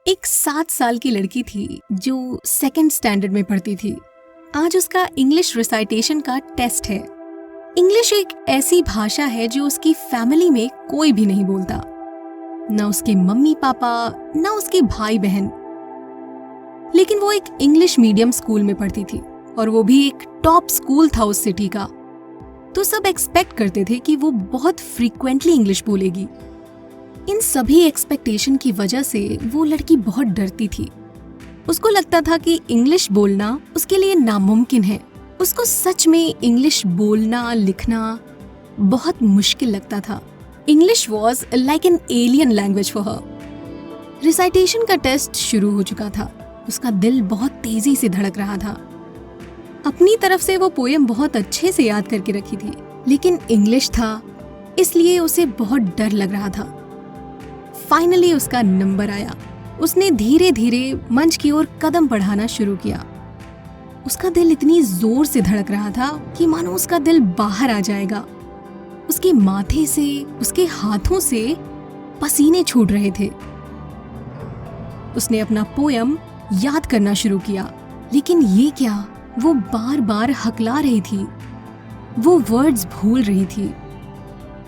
एक 7 साल की लड़की थी जो सेकंड स्टैंडर्ड में पढ़ती थी। आज उसका इंग्लिश रिसाइटेशन का टेस्ट है। इंग्लिश एक ऐसी भाषा है जो उसकी फैमिली में कोई भी नहीं बोलता, ना उसके मम्मी पापा, ना उसके भाई बहन। लेकिन वो एक इंग्लिश मीडियम स्कूल में पढ़ती थी और वो भी एक टॉप स्कूल था उस सिटी का। तो सब एक्सपेक्ट करते थे कि वो बहुत फ्रीक्वेंटली इंग्लिश बोलेगी। इन सभी एक्सपेक्टेशन की वजह से वो लड़की बहुत डरती थी। उसको लगता था कि इंग्लिश बोलना उसके लिए नामुमकिन है। उसको सच में इंग्लिश बोलना लिखना बहुत मुश्किल लगता था। English was like an alien language for her. Recitation का टेस्ट शुरू हो चुका था। उसका दिल बहुत तेजी से धड़क रहा था। अपनी तरफ से वो पोयम बहुत अच्छे से याद करके रखी थी, लेकिन इंग्लिश था इसलिए उसे बहुत डर लग रहा था। फाइनली उसका नंबर आया। उसने धीरे धीरे मंच की ओर कदम बढ़ाना शुरू किया। उसका दिल इतनी जोर से धड़क रहा था कि मानो उसका दिल बाहर आ जाएगा। उसके माथे से, उसके हाथों से पसीने छूट रहे थे। उसने अपना पोयम याद करना शुरू किया, लेकिन ये क्या, वो बार बार हकला रही थी। वो वर्ड्स भूल रही थी।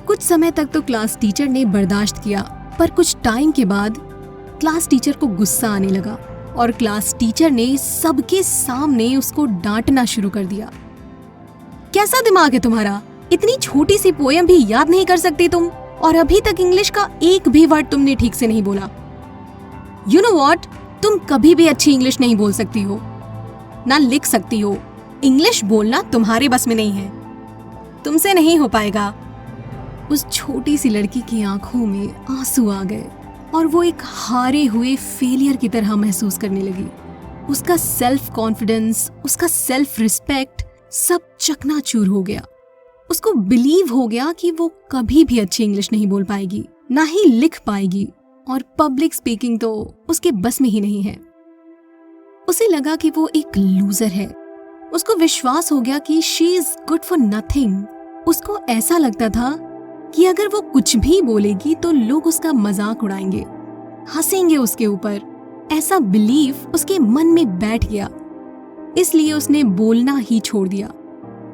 कुछ समय तक तो क्लास टीचर ने बर्दाश्त किया, पर कुछ टाइम के बाद क्लास टीचर को गुस्सा आने लगा और क्लास टीचर ने सबके सामने उसको डांटना शुरू कर दिया। कैसा दिमाग है तुम्हारा? इतनी छोटी सी पोयम भी याद नहीं कर सकती तुम, और अभी तक इंग्लिश का एक भी वर्ड तुमने ठीक से नहीं बोला। यू नो व्हाट, तुम कभी भी अच्छी इंग्लिश नहीं बोल सकती हो, ना लिख सकती हो। इंग्लिश बोलना तुम्हारे बस में नहीं है, तुमसे नहीं हो पाएगा। उस छोटी सी लड़की की आंखों में आंसू आ गए और वो एक हारे हुए फेलियर की तरह महसूस करने लगी। उसका सेल्फ कॉन्फिडेंस, उसका सेल्फ रिस्पेक्ट सब चकनाचूर हो गया। उसको बिलीव हो गया कि वो कभी भी अच्छी इंग्लिश नहीं बोल पाएगी, ना ही लिख पाएगी, और पब्लिक स्पीकिंग तो उसके बस में ही नहीं है। उसे लगा कि वो एक लूजर है। उसको विश्वास हो गया कि she is good for nothing. उसको ऐसा लगता था कि अगर वो कुछ भी बोलेगी तो लोग उसका मजाक उड़ाएंगे, हंसेंगे उसके ऊपर। ऐसा बिलीफ उसके मन में बैठ गया, इसलिए उसने बोलना ही छोड़ दिया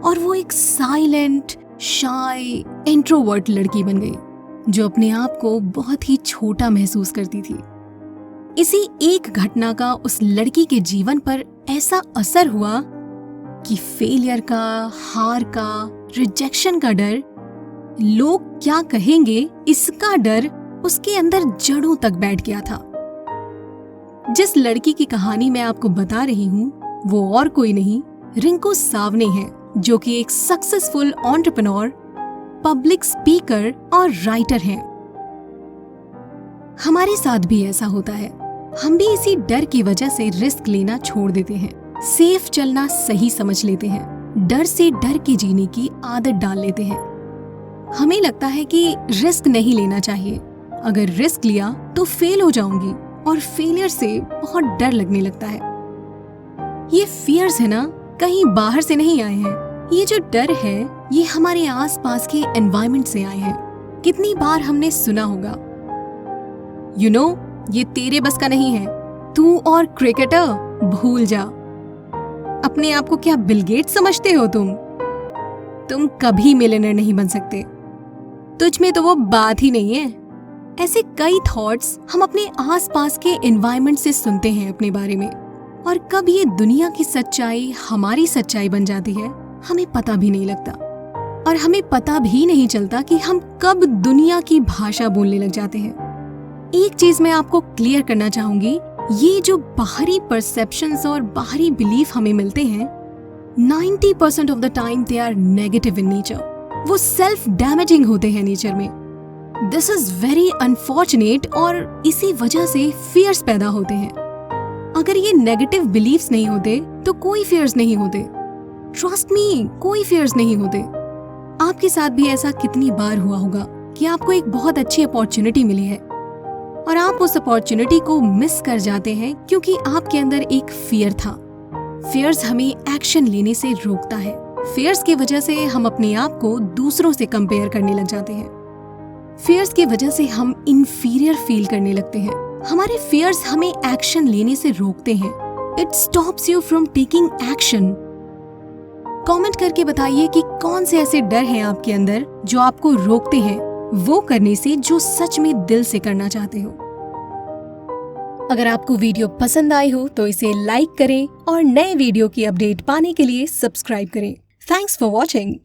और वो एक साइलेंट, शाय, इंट्रोवर्ट लड़की बन गई जो अपने आप को बहुत ही छोटा महसूस करती थी। इसी एक घटना का उस लड़की के जीवन पर ऐसा असर हुआ कि फेलियर का, हार का, रिजेक्शन का डर, लोग क्या कहेंगे इसका डर उसके अंदर जड़ों तक बैठ गया था। जिस लड़की की कहानी मैं आपको बता रही हूँ वो और कोई नहीं, रिंकू सावने है, जो कि एक सक्सेसफुल एंटरप्रेन्योर, पब्लिक स्पीकर और राइटर हैं। हमारे साथ भी ऐसा होता है। हम भी इसी डर की वजह से रिस्क लेना छोड़ देते हैं, सेफ चलना सही समझ लेते हैं, डर से डर के जीने की आदत डाल लेते हैं। हमें लगता है कि रिस्क नहीं लेना चाहिए, अगर रिस्क लिया तो फेल हो जाऊंगी, और फेलियर से बहुत डर लगने लगता है। ये फियर्स है ना, कहीं बाहर से नहीं आए हैं। ये जो डर है ये हमारे आसपास के एनवायरनमेंट से आए हैं। कितनी बार हमने सुना होगा, यू नो, ये तेरे बस का नहीं है, तू और क्रिकेटर भूल जा। अपने आप को क्या बिल गेट्स समझते हो तुम कभी मिलियनेयर नहीं बन सकते, तुझ में तो वो बात ही नहीं है। ऐसे कई थॉट्स हम अपने आसपास के एनवायरनमेंट से सुनते हैं अपने बारे में, और कब ये दुनिया की सच्चाई हमारी सच्चाई बन जाती है हमें पता भी नहीं लगता। और हमें पता भी नहीं चलता कि हम कब दुनिया की भाषा बोलने लग जाते हैं। एक चीज मैं आपको क्लियर करना चाहूंगी, ये जो बाहरी परसेप्शंस और बाहरी बिलीफ हमें मिलते हैं, 90% of the time they are negative in nature. वो सेल्फ डैमेजिंग होते हैं नेचर में। दिस इज वेरी अनफॉर्चुनेट, और इसी वजह से फियर्स पैदा होते हैं। अगर ये नेगेटिव बिलीफ्स नहीं होते तो कोई फियर्स नहीं होते। ट्रस्ट मी, कोई फियर्स नहीं होते। आपके साथ भी ऐसा कितनी बार हुआ होगा कि आपको एक बहुत अच्छी अपॉर्चुनिटी मिली है और आप उस अपॉर्चुनिटी को मिस कर जाते हैं क्योंकि आपके अंदर एक फियर था। फियर्स हमें एक्शन लेने से रोकता है। फियर्स की वजह से हम अपने आप को दूसरों से कंपेयर करने लग जाते हैं। फियर्स की वजह से हम इंफीरियर फील करने लगते हैं। हमारे फियर्स हमें एक्शन लेने से रोकते हैं। It stops you from taking action. Comment करके बताइए कि कौन से ऐसे डर हैं आपके अंदर जो आपको रोकते हैं वो करने से जो सच में दिल से करना चाहते हो। अगर आपको वीडियो पसंद आई हो तो इसे लाइक करें और नए वीडियो की अपडेट पाने के लिए सब्सक्राइब करें। Thanks for watching.